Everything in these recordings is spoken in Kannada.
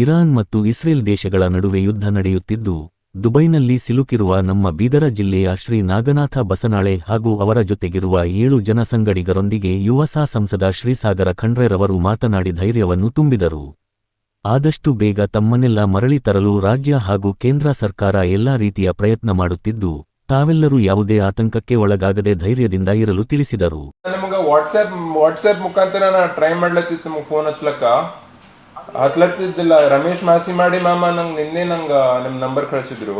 ಇರಾನ್ ಮತ್ತು ಇಸ್ರೇಲ್ ದೇಶಗಳ ನಡುವೆ ಯುದ್ಧ ನಡೆಯುತ್ತಿದ್ದು, ದುಬೈನಲ್ಲಿ ಸಿಲುಕಿರುವ ನಮ್ಮ ಬೀದರ ಜಿಲ್ಲೆಯ ಶ್ರೀ ನಾಗನಾಥ ಬಸನಾಳೆ ಹಾಗೂ ಅವರ ಜೊತೆಗಿರುವ 7 ಜನ ಸಂಗಡಿಗರೊಂದಿಗೆ ಯುವಸ ಸಂಸದ ಶ್ರೀಸಾಗರ ಖಂಡ್ರೆರವರು ಮಾತನಾಡಿ ಧೈರ್ಯವನ್ನು ತುಂಬಿದರು. ಆದಷ್ಟು ಬೇಗ ತಮ್ಮನ್ನೆಲ್ಲ ಮರಳಿ ತರಲು ರಾಜ್ಯ ಹಾಗೂ ಕೇಂದ್ರ ಸರ್ಕಾರ ಎಲ್ಲಾ ರೀತಿಯ ಪ್ರಯತ್ನ ಮಾಡುತ್ತಿದ್ದು, ತಾವೆಲ್ಲರೂ ಯಾವುದೇ ಆತಂಕಕ್ಕೆ ಒಳಗಾಗದೆ ಧೈರ್ಯದಿಂದ ಇರಲು ತಿಳಿಸಿದರು. ನಿಮಗೆ ವಾಟ್ಸ್ಆಪ್ ಮುಖಾಂತರ ಟ್ರೈ ಮಾಡ್ಲತ್ತಿತ್ತು, ನಿಮಗೆ ಫೋನ್ ಹಚ್ಲತ್ತಿದ್ದಿಲ್ಲ. ರಮೇಶ್ ಮಾಸಿ ಮಾಡಿ ಮಾಮ ನಿನ್ನೆ ನಿಮ್ ನಂಬರ್ ಕಳಿಸಿದ್ರು.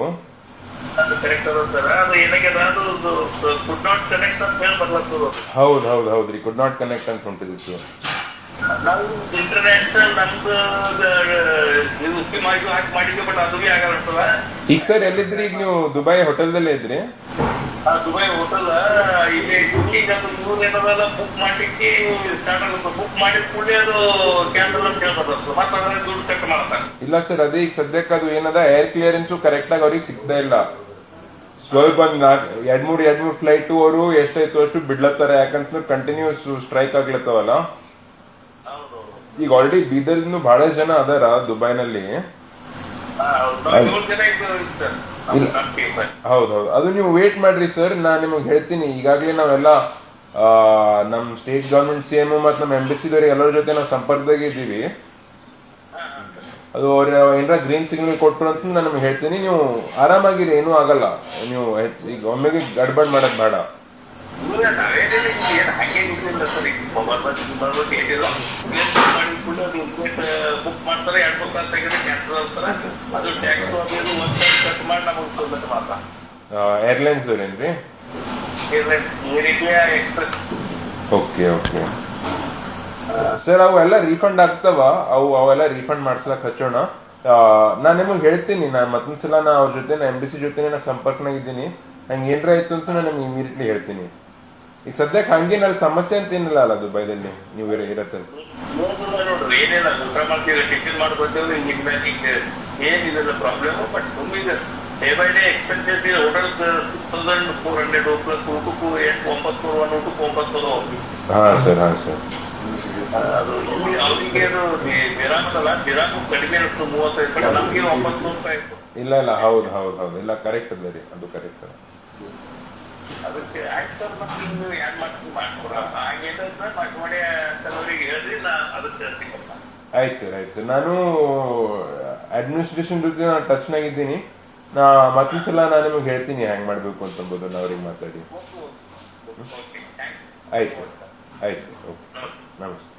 ಹೌದ್ರಿ, ಕುಡ್ ನಾಟ್ ಕನೆಕ್ಟ್ ಅಂತ ಹೊಂಟಿದಿತ್ತು. ಈಗ ಸರ್ ಎಲ್ಲಿದ್ರಿ? ಈಗ ನೀವು ದುಬೈ ಹೋಟೆಲ್ದಲ್ಲೇ ಇದ್ರಿ? ದುಬೈ ಹೋಟೆಲ್ ಇಲ್ಲಿ ಬುಕ್ ಮಾಡ್ಲಿಕ್ಕೆ ಸ್ಟಾರ್ಟ್ ಆಗುತ್ತೆ. ಬುಕ್ ಮಾಡಿದ ಕೂಡಲೇ ಅದು ಕ್ಯಾನ್ಸಲ್ ಅಂತ ಹೇಳ್ಬಾರ್ದು, ಮತ್ತೆ ಅದನ್ನ ದುಡ್ಡು ಚೆಕ್ ಮಾಡ್ತಾರೆ. ಇಲ್ಲ ಸರ್, ಅದೇ ಈಗ ಸದ್ಯಕ್ಕೆ ಅದು ಏನದ ಏರ್ ಕ್ಲಿಯರೆನ್ಸು ಕರೆಕ್ಟ್ ಆಗಿ ಅವ್ರಿಗೆ ಸಿಗ್ತಾ ಇಲ್ಲ. ಸ್ವಲ್ಪ ಎರಡ್ ಮೂರ್ ಫ್ಲೈಟ್ ಅವರು ಎಷ್ಟಾಯ್ತು ಅಷ್ಟು ಬಿಡ್ಲತ್ತಾರೆ. ಯಾಕಂತಂದ್ರೆ ಕಂಟಿನ್ಯೂಸ್ ಸ್ಟ್ರೈಕ್ ಆಗ್ಲತ್ತವಲ್ಲ. ಈಗ ಆಲ್ರೆಡಿ ಬೀದರ್ನು ಬಹಳಷ್ಟು ಜನ ಅದಾರ ದುಬೈನಲ್ಲಿ. ಹೌದೌದು, ಅದು ನೀವು ವೇಟ್ ಮಾಡ್ರಿ ಸರ್, ನಾನ್ ನಿಮಗೆ ಹೇಳ್ತೀನಿ. ಈಗಾಗಲೇ ನಾವೆಲ್ಲ ನಮ್ ಸ್ಟೇಟ್ ಗವರ್ಮೆಂಟ್ CM ಮತ್ತು ನಮ್ಮ ಎಂಬಸಿದವ್ರಿಗೆ ಎಲ್ಲರ ಜೊತೆ ನಾವು ಸಂಪರ್ಕದಾಗ ಇದ್ದೀವಿ. ಅದು ಅವ್ರ ಏನಾರ ಗ್ರೀನ್ ಸಿಗ್ನಲ್ ಕೊಟ್ಟರು ಅಂತ ನಾನು ನಿಮ್ಗೆ ಹೇಳ್ತೀನಿ. ನೀವು ಆರಾಮಾಗಿರಿ, ಏನೂ ಆಗಲ್ಲ. ನೀವು ಈಗ ಒಮ್ಮೆಗೆ ಗಡ್ಬಡ್ ಮಾಡೋದು ಬೇಡ. ಬುಕ್ ಮಾಡ್ತಾರೆ, 2 ತಾಸು ತೆಗೆದು ಕ್ಯಾನ್ಸಲ್ ಆಗ್ತಾರೆ. ಅದು ಟ್ಯಾಕ್ಸ್ ಅದು ಒಂದು ಕಟ್ ಮಾಡಿ ನಮಗೆ ಮಾತ್ರ. ಏರ್ಲೈನ್ಸ್ ಏನ್ರಿ? ಓಕೆ ಸರ್, ಅವೆಲ್ಲ ರೀಫಂಡ್ ಆಗ್ತಾವ. ಅವೆಲ್ಲ ರೀಫಂಡ್ ಮಾಡ್ಸ್ಲಕ್ ಹಚ್ಚೋಣ. ನಾನ್ ನಿಮಗೆ ಹೇಳ್ತೀನಿ. ನಾನು ಮತ್ತೊಂದ್ಸಲ ಅವ್ರ ಜೊತೆ ಎಂಬಸಿ ಜೊತೆ ನಾ ಸಂಪರ್ಕನಾಗಿದ್ದೀನಿ. ನಂಗೆ ಏನ್ರ ಆಯ್ತು ಅಂತ ನಾನು ನಿಮ್ಗೆ ಇಮಿಡಿಯೇಟ್ಲಿ ಹೇಳ್ತೀನಿ. ಈಗ ಸದ್ಯಕ್ಕೆ ಹಂಗೇನ ಅಲ್ಲಿ ಸಮಸ್ಯೆ ಅಂತ ಏನಿಲ್ಲ ಅಲ್ಲ ದುಬೈದಲ್ಲಿ ನೀವು ಇರತ್ತೆ? ನೋಡ್ರಿ, ಏನಿಲ್ಲ, ಊಟ ಮಾಡ್ತೀವಿ, ಟಿಫಿನ್ ಮಾಡ್ಕೊತೀವಿ, ಏನಿಲ್ಲ ಪ್ರಾಬ್ಲಮ್. ಬಟ್ ತುಂಬಿದೆ ಡೇ ಬೈ ಡೇ ಎಕ್ಸ್ಪೆನ್ಸಸ್ ಇದೆ. ಹೋಟೆಲ್ 6400 ಪ್ಲಸ್ ಊಟಕ್ಕೂ 900 ಊಟಕ್ಕೂ 900. ಹಾ ಸರ್. ಅದು ಅವ್ರಿಗೆ ಅದು ದಿರಾಮಲ್ಲ, ದಿರಾಮು ಕಡಿಮೆ ಇರುತ್ತೆ 35 ರೂಪಾಯಿ, ನಮ್ಗೆ 900 ರೂಪಾಯಿ. ಇಲ್ಲ ಹೌದು ಇಲ್ಲ, ಕರೆಕ್ಟ್ ಅದ ರೀ, ಅದು ಕರೆಕ್ಟ್ ಅದ. ಅದಕ್ಕೆ ಆಕ್ಟರ್ ನೀವು ಯಾರು ಮಾಡ್ಕೊಡ ಹಾಗೇನ ಮಾಡಿ ಕೆಲವರಿಗೆ ಹೇಳ್ರಿ, ನಾ ಅದಕ್ಕೆ ಹೇಳ್ತೀನಿ. ಆಯ್ತು ಸರ್, ನಾನು ಅಡ್ಮಿನಿಸ್ಟ್ರೇಷನ್ ಜೊತೆ ಟಚ್ ನಾಗಿದ್ದೀನಿ. ನಾ ಮತ್ತೊಂದ್ಸಲ ನಾನು ನಿಮಗೆ ಹೇಳ್ತೀನಿ ಹೆಂಗ್ ಮಾಡ್ಬೇಕು ಅಂತಂಬೋದು. ಅವ್ರಿಗೆ ಮಾತಾಡಿ. ಆಯ್ತು ಸರ್, ಓಕೆ, ನಮಸ್ತೆ.